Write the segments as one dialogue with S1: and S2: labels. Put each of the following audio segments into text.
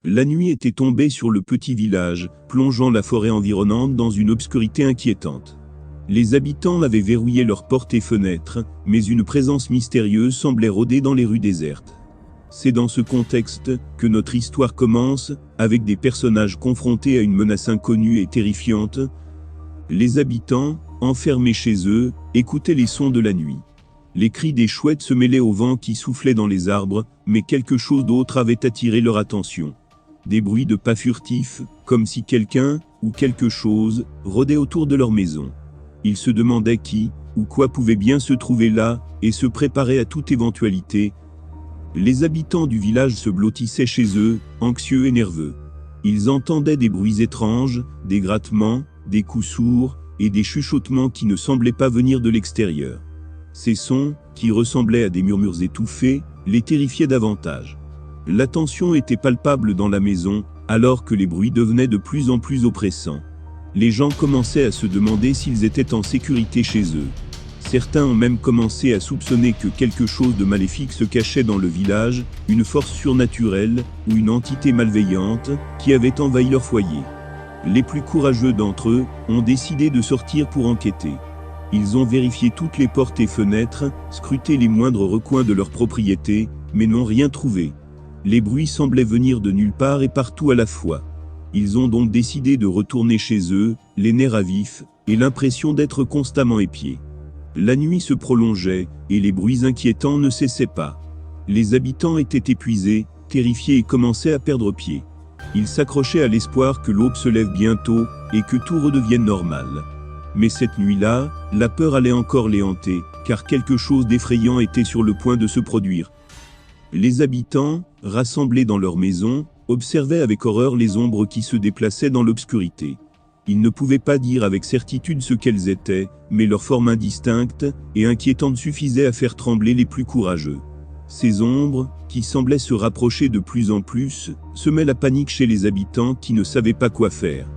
S1: La nuit était tombée sur le petit village, plongeant la forêt environnante dans une obscurité inquiétante. Les habitants avaient verrouillé leurs portes et fenêtres, mais une présence mystérieuse semblait rôder dans les rues désertes. C'est dans ce contexte que notre histoire commence, avec des personnages confrontés à une menace inconnue et terrifiante. Les habitants, enfermés chez eux, écoutaient les sons de la nuit. Les cris des chouettes se mêlaient au vent qui soufflait dans les arbres, mais quelque chose d'autre avait attiré leur attention. Des bruits de pas furtifs, comme si quelqu'un, ou quelque chose, rôdait autour de leur maison. Ils se demandaient qui, ou quoi pouvait bien se trouver là, et se préparaient à toute éventualité. Les habitants du village se blottissaient chez eux, anxieux et nerveux. Ils entendaient des bruits étranges, des grattements, des coups sourds, et des chuchotements qui ne semblaient pas venir de l'extérieur. Ces sons, qui ressemblaient à des murmures étouffés, les terrifiaient davantage. La tension était palpable dans la maison, alors que les bruits devenaient de plus en plus oppressants. Les gens commençaient à se demander s'ils étaient en sécurité chez eux. Certains ont même commencé à soupçonner que quelque chose de maléfique se cachait dans le village, une force surnaturelle, ou une entité malveillante, qui avait envahi leur foyer. Les plus courageux d'entre eux ont décidé de sortir pour enquêter. Ils ont vérifié toutes les portes et fenêtres, scruté les moindres recoins de leur propriété, mais n'ont rien trouvé. Les bruits semblaient venir de nulle part et partout à la fois. Ils ont donc décidé de retourner chez eux, les nerfs à vif, et l'impression d'être constamment épiés. La nuit se prolongeait, et les bruits inquiétants ne cessaient pas. Les habitants étaient épuisés, terrifiés et commençaient à perdre pied. Ils s'accrochaient à l'espoir que l'aube se lève bientôt, et que tout redevienne normal. Mais cette nuit-là, la peur allait encore les hanter, car quelque chose d'effrayant était sur le point de se produire. Les habitants, rassemblés dans leur maison, observaient avec horreur les ombres qui se déplaçaient dans l'obscurité. Ils ne pouvaient pas dire avec certitude ce qu'elles étaient, mais leur forme indistincte et inquiétante suffisait à faire trembler les plus courageux. Ces ombres, qui semblaient se rapprocher de plus en plus, semaient la panique chez les habitants qui ne savaient pas quoi faire.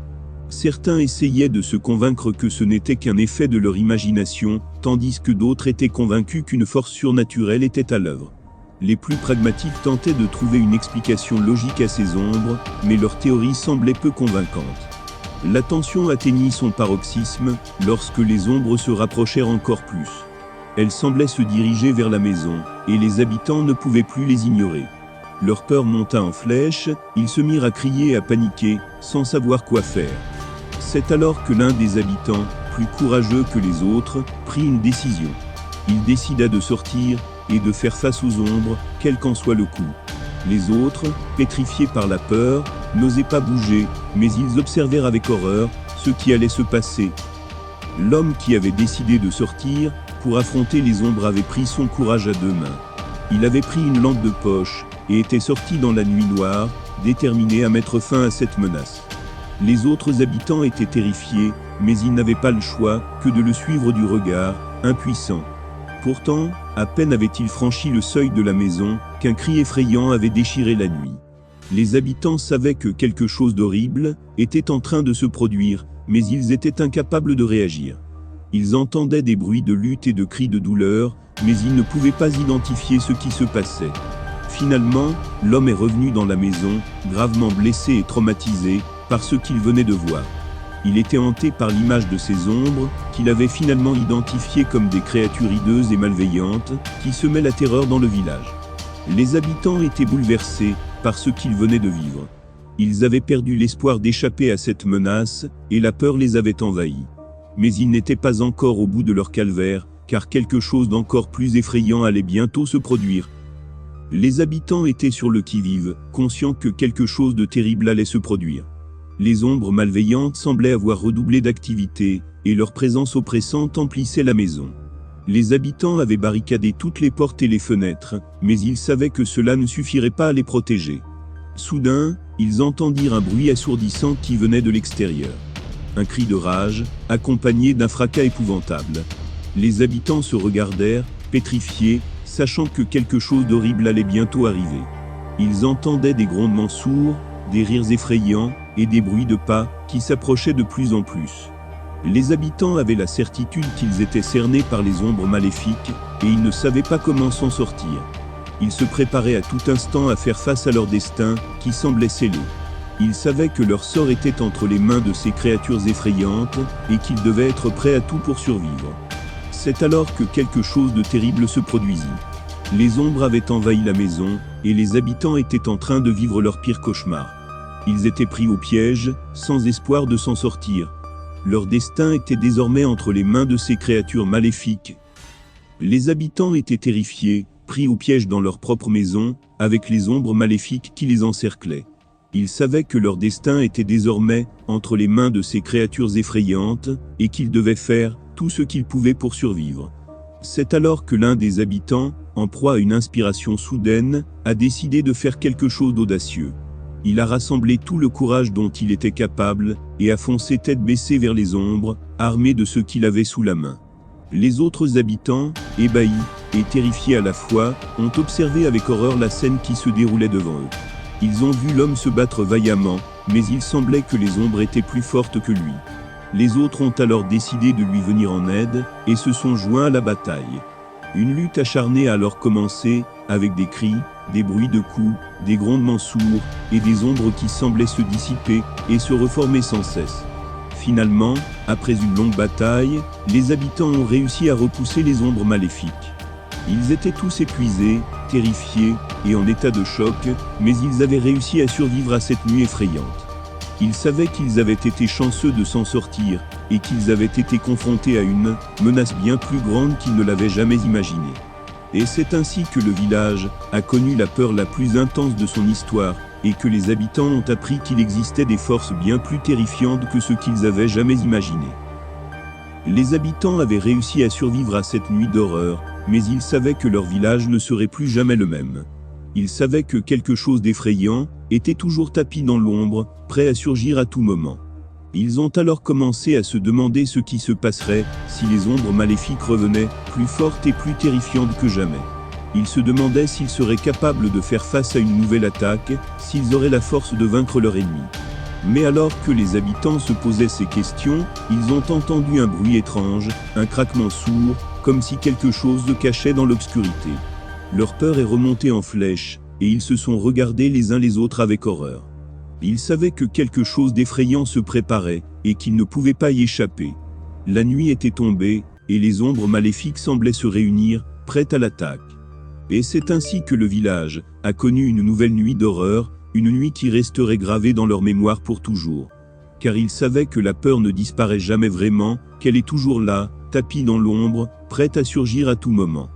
S1: Certains essayaient de se convaincre que ce n'était qu'un effet de leur imagination, tandis que d'autres étaient convaincus qu'une force surnaturelle était à l'œuvre. Les plus pragmatiques tentaient de trouver une explication logique à ces ombres, mais leur théorie semblait peu convaincante. La tension atteignit son paroxysme, lorsque les ombres se rapprochèrent encore plus. Elles semblaient se diriger vers la maison, et les habitants ne pouvaient plus les ignorer. Leur peur monta en flèche, ils se mirent à crier et à paniquer, sans savoir quoi faire. C'est alors que l'un des habitants, plus courageux que les autres, prit une décision. Il décida de sortir, et de faire face aux ombres, quel qu'en soit le coup. Les autres, pétrifiés par la peur, n'osaient pas bouger, mais ils observèrent avec horreur ce qui allait se passer. L'homme qui avait décidé de sortir, pour affronter les ombres avait pris son courage à deux mains. Il avait pris une lampe de poche, et était sorti dans la nuit noire, déterminé à mettre fin à cette menace. Les autres habitants étaient terrifiés, mais ils n'avaient pas le choix que de le suivre du regard, impuissants. Pourtant, à peine avait-il franchi le seuil de la maison, qu'un cri effrayant avait déchiré la nuit. Les habitants savaient que quelque chose d'horrible était en train de se produire, mais ils étaient incapables de réagir. Ils entendaient des bruits de lutte et de cris de douleur, mais ils ne pouvaient pas identifier ce qui se passait. Finalement, l'homme est revenu dans la maison, gravement blessé et traumatisé, par ce qu'il venait de voir. Il était hanté par l'image de ces ombres, qu'il avait finalement identifiées comme des créatures hideuses et malveillantes, qui semaient la terreur dans le village. Les habitants étaient bouleversés par ce qu'ils venaient de vivre. Ils avaient perdu l'espoir d'échapper à cette menace, et la peur les avait envahis. Mais ils n'étaient pas encore au bout de leur calvaire, car quelque chose d'encore plus effrayant allait bientôt se produire. Les habitants étaient sur le qui-vive, conscients que quelque chose de terrible allait se produire. Les ombres malveillantes semblaient avoir redoublé d'activité, et leur présence oppressante emplissait la maison. Les habitants avaient barricadé toutes les portes et les fenêtres, mais ils savaient que cela ne suffirait pas à les protéger. Soudain, ils entendirent un bruit assourdissant qui venait de l'extérieur. Un cri de rage, accompagné d'un fracas épouvantable. Les habitants se regardèrent, pétrifiés, sachant que quelque chose d'horrible allait bientôt arriver. Ils entendaient des grondements sourds, des rires effrayants, et des bruits de pas, qui s'approchaient de plus en plus. Les habitants avaient la certitude qu'ils étaient cernés par les ombres maléfiques, et ils ne savaient pas comment s'en sortir. Ils se préparaient à tout instant à faire face à leur destin, qui semblait scellé. Ils savaient que leur sort était entre les mains de ces créatures effrayantes, et qu'ils devaient être prêts à tout pour survivre. C'est alors que quelque chose de terrible se produisit. Les ombres avaient envahi la maison, et les habitants étaient en train de vivre leur pire cauchemar. Ils étaient pris au piège, sans espoir de s'en sortir. Leur destin était désormais entre les mains de ces créatures maléfiques. Les habitants étaient terrifiés, pris au piège dans leur propre maison, avec les ombres maléfiques qui les encerclaient. Ils savaient que leur destin était désormais entre les mains de ces créatures effrayantes, et qu'ils devaient faire tout ce qu'ils pouvaient pour survivre. C'est alors que l'un des habitants, en proie à une inspiration soudaine, a décidé de faire quelque chose d'audacieux. Il a rassemblé tout le courage dont il était capable, et a foncé tête baissée vers les ombres, armé de ce qu'il avait sous la main. Les autres habitants, ébahis et terrifiés à la fois, ont observé avec horreur la scène qui se déroulait devant eux. Ils ont vu l'homme se battre vaillamment, mais il semblait que les ombres étaient plus fortes que lui. Les autres ont alors décidé de lui venir en aide, et se sont joints à la bataille. Une lutte acharnée a alors commencé, avec des cris, des bruits de coups, des grondements sourds, et des ombres qui semblaient se dissiper, et se reformer sans cesse. Finalement, après une longue bataille, les habitants ont réussi à repousser les ombres maléfiques. Ils étaient tous épuisés, terrifiés, et en état de choc, mais ils avaient réussi à survivre à cette nuit effrayante. Ils savaient qu'ils avaient été chanceux de s'en sortir, et qu'ils avaient été confrontés à une menace bien plus grande qu'ils ne l'avaient jamais imaginée. Et c'est ainsi que le village a connu la peur la plus intense de son histoire, et que les habitants ont appris qu'il existait des forces bien plus terrifiantes que ce qu'ils avaient jamais imaginé. Les habitants avaient réussi à survivre à cette nuit d'horreur, mais ils savaient que leur village ne serait plus jamais le même. Ils savaient que quelque chose d'effrayant était toujours tapi dans l'ombre, prêt à surgir à tout moment. Ils ont alors commencé à se demander ce qui se passerait si les ombres maléfiques revenaient, plus fortes et plus terrifiantes que jamais. Ils se demandaient s'ils seraient capables de faire face à une nouvelle attaque, s'ils auraient la force de vaincre leur ennemi. Mais alors que les habitants se posaient ces questions, ils ont entendu un bruit étrange, un craquement sourd, comme si quelque chose se cachait dans l'obscurité. Leur peur est remontée en flèche, et ils se sont regardés les uns les autres avec horreur. Ils savaient que quelque chose d'effrayant se préparait, et qu'ils ne pouvaient pas y échapper. La nuit était tombée, et les ombres maléfiques semblaient se réunir, prêtes à l'attaque. Et c'est ainsi que le village a connu une nouvelle nuit d'horreur, une nuit qui resterait gravée dans leur mémoire pour toujours. Car ils savaient que la peur ne disparaît jamais vraiment, qu'elle est toujours là, tapie dans l'ombre, prête à surgir à tout moment.